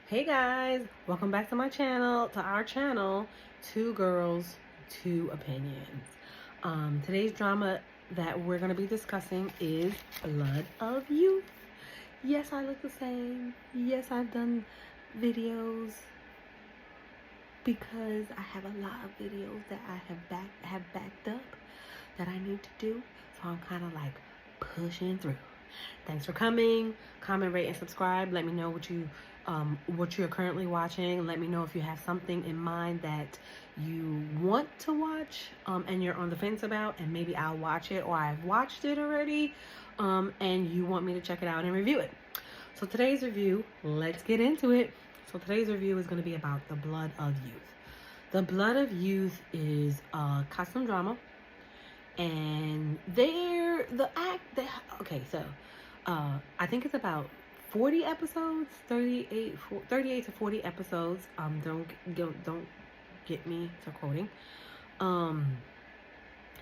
Hey guys, welcome back to my channel, to our channel, Two Girls, Two Opinions. Today's drama that we're going to be discussing is Blood of Youth. Yes, I look the same. Yes, I've done videos because I have a lot of videos that I have backed up that I need to do. So I'm kind of like pushing through. Thanks for coming. Comment, rate, and subscribe. Let me know what you're currently watching. Let me know if you have something in mind that you want to watch and you're on the fence about, and maybe I'll watch it or I've watched it already and you want me to check it out and review it. So today's review, let's get into it. So today's review is going to be about The Blood of Youth. The Blood of Youth is a costume drama, and I think it's about 40 episodes, 38 to 40 episodes. Don't get me to quoting. And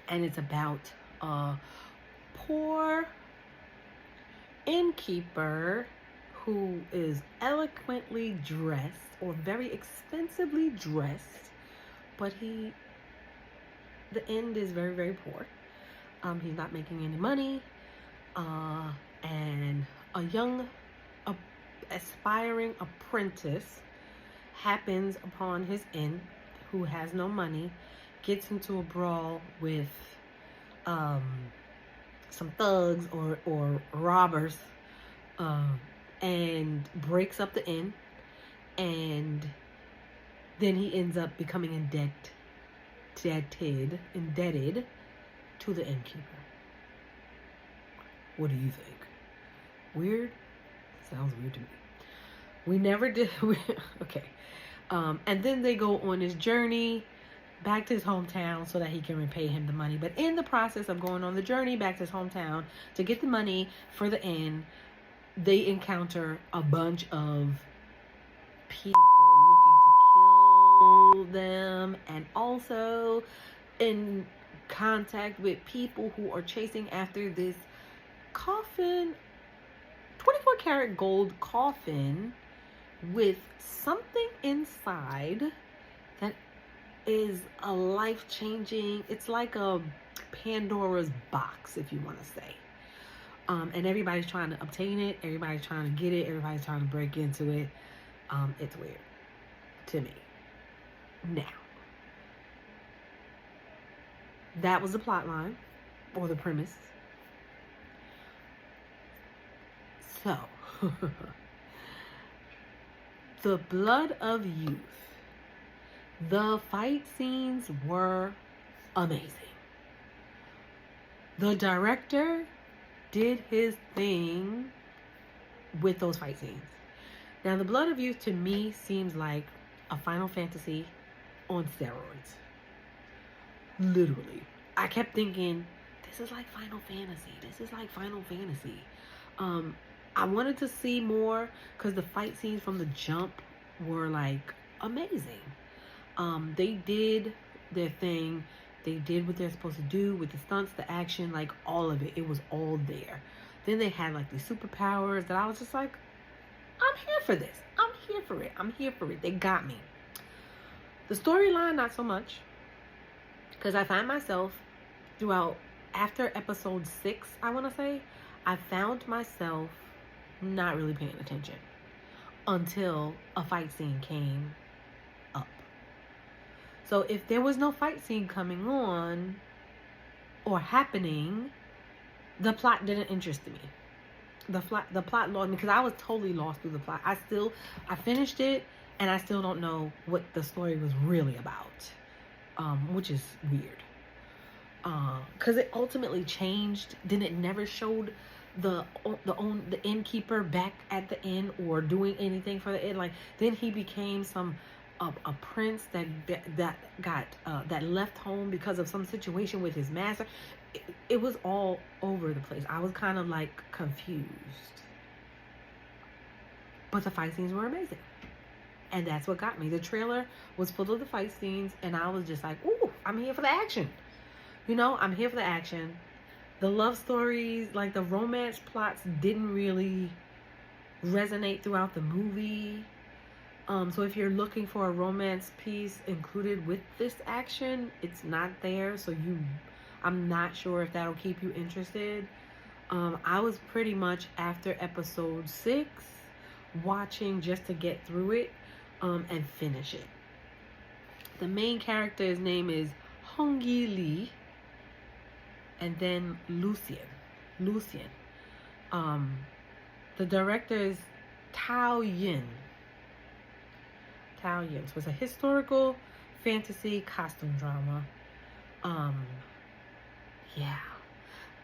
it's about a poor innkeeper who is eloquently dressed or very expensively dressed, but the end is very, very poor. He's not making any money, and a young aspiring apprentice happens upon his inn who has no money, gets into a brawl with some thugs or robbers, and breaks up the inn, and then he ends up becoming indebted to the innkeeper. What do you think? Weird? Sounds weird to me. We never did. Okay. And then they go on his journey back to his hometown so that he can repay him the money. But in the process of going on the journey back to his hometown to get the money for the inn, they encounter a bunch of people looking to kill them, and also in contact with people who are chasing after this coffin, 24 karat gold coffin with something inside that is a life-changing, it's like a Pandora's box, if you want to say. And everybody's trying to obtain it, everybody's trying to get it, everybody's trying to break into it. It's weird to me. Now, that was the plot line or the premise. So, The Blood of Youth. The fight scenes were amazing. The director did his thing with those fight scenes. Now, The Blood of Youth to me seems like a Final Fantasy on steroids. Literally. I kept thinking, this is like Final Fantasy. This is like Final Fantasy. I wanted to see more because the fight scenes from the jump were like amazing. They did their thing. They did what they're supposed to do with the stunts, the action, like all of it. It was all there. Then they had like these superpowers that I was just like, I'm here for this. I'm here for it. I'm here for it. They got me. The storyline, not so much. Because I find myself throughout, after episode 6, I want to say, I found myself not really paying attention until a fight scene came up. So if there was no fight scene coming on or happening, the plot didn't interest me. The plot lost me because I was totally lost through the plot. I finished it and I still don't know what the story was really about, which is weird. Because it ultimately changed. Then it never showed the innkeeper back at the inn or doing anything for the inn. Like, then he became a prince that left home because of some situation with his master. It was all over the place. I was kind of like confused. But the fight scenes were amazing. And that's what got me. The trailer was full of the fight scenes, and I was just like, ooh, I'm here for the action. You know, I'm here for the action. The love stories, like the romance plots, didn't really resonate throughout the movie. So if you're looking for a romance piece included with this action, it's not there. So I'm not sure if that'll keep you interested. I was pretty much after episode 6 watching just to get through it and finish it. The main character's name is Hong-Yi Lee, and then Lucien. The director is Tao Yin. So it's a historical fantasy costume drama. Yeah.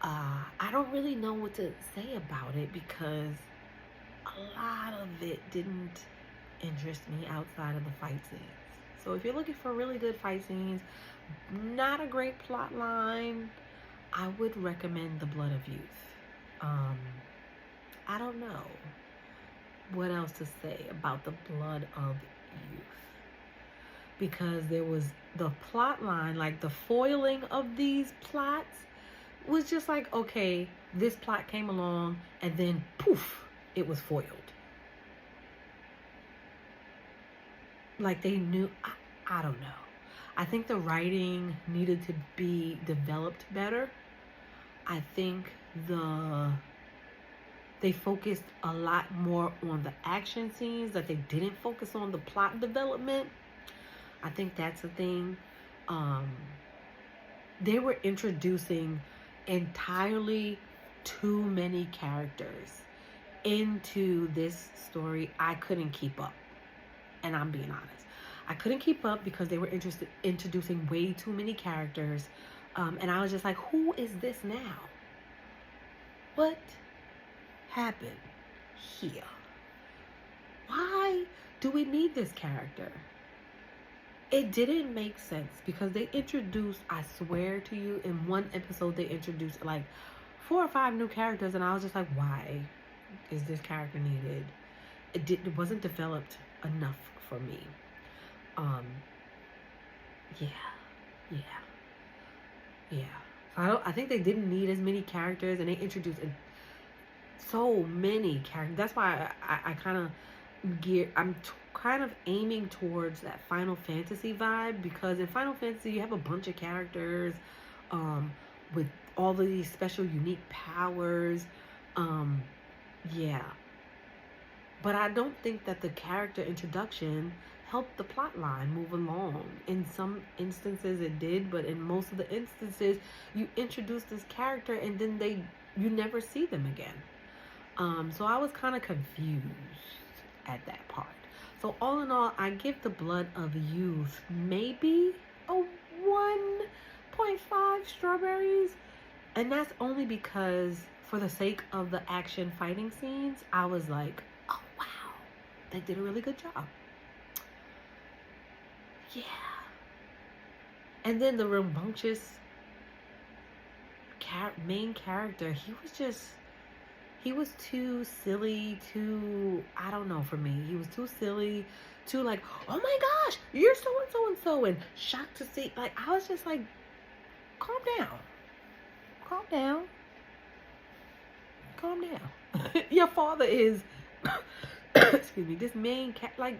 I don't really know what to say about it because a lot of it didn't interest me outside of the fight scenes. So if you're looking for really good fight scenes, not a great plot line, I would recommend The Blood of Youth. I don't know what else to say about The Blood of Youth, because there was the plot line, like the foiling of these plots was just like, okay, this plot came along and then poof, it was foiled. Like they knew, I don't know. I think the writing needed to be developed better. I think they focused a lot more on the action scenes, that they didn't focus on the plot development. I think that's the thing. They were introducing entirely too many characters into this story. I couldn't keep up. And I'm being honest. I couldn't keep up because they were introducing way too many characters. And I was just like, who is this now? What happened here? Why do we need this character? It didn't make sense because they introduced, I swear to you, in one episode they introduced like 4 or 5 new characters, and I was just like, why is this character needed? It wasn't developed enough for me. So I think they didn't need as many characters, and they introduced so many characters. That's why I kind of I'm kind of aiming towards that Final Fantasy vibe, because in Final Fantasy you have a bunch of characters with all of these special unique powers. But I don't think that the character introduction helped the plot line move along. In some instances it did, but in most of the instances you introduce this character and then you never see them again. So I was kind of confused at that part. So all in all, I give The Blood of Youth maybe a 1.5 strawberries. And that's only because for the sake of the action fighting scenes, I was like, oh wow, they did a really good job. Yeah. And then the rambunctious main character, he was too silly, I don't know, for me. He was too silly, too like, oh my gosh, you're so-and-so, and shocked to see. Like, I was just like, calm down. Your father is, excuse me, this main like,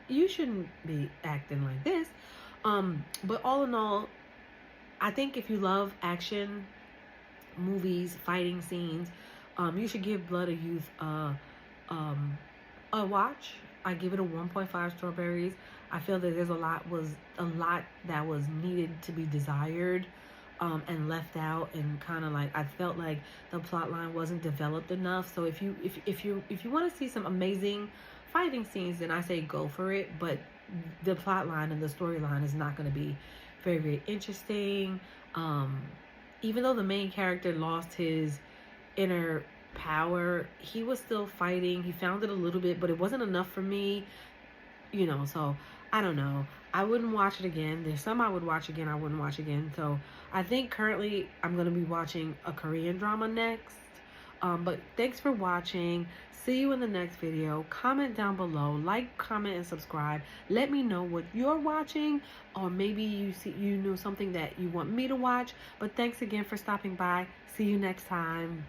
you shouldn't be acting like this. But all in all, I think if you love action movies, fighting scenes, you should give Blood of Youth a watch. I give it a 1.5 strawberries. I feel that there's a lot that was needed to be desired and left out, and kind of like I felt like the plot line wasn't developed enough. So if you want to see some amazing fighting scenes, then I say go for it. But the plot line and the storyline is not going to be very, very interesting. Even though the main character lost his inner power, he was still fighting. He found it a little bit, but it wasn't enough for me, so I don't know. I wouldn't watch it again. There's some I would watch again, I wouldn't watch again. So I think currently I'm going to be watching a Korean drama next. But thanks for watching. See you in the next video. Comment down below. Like, comment, and subscribe. Let me know what you're watching, or maybe you know something that you want me to watch. But thanks again for stopping by. See you next time.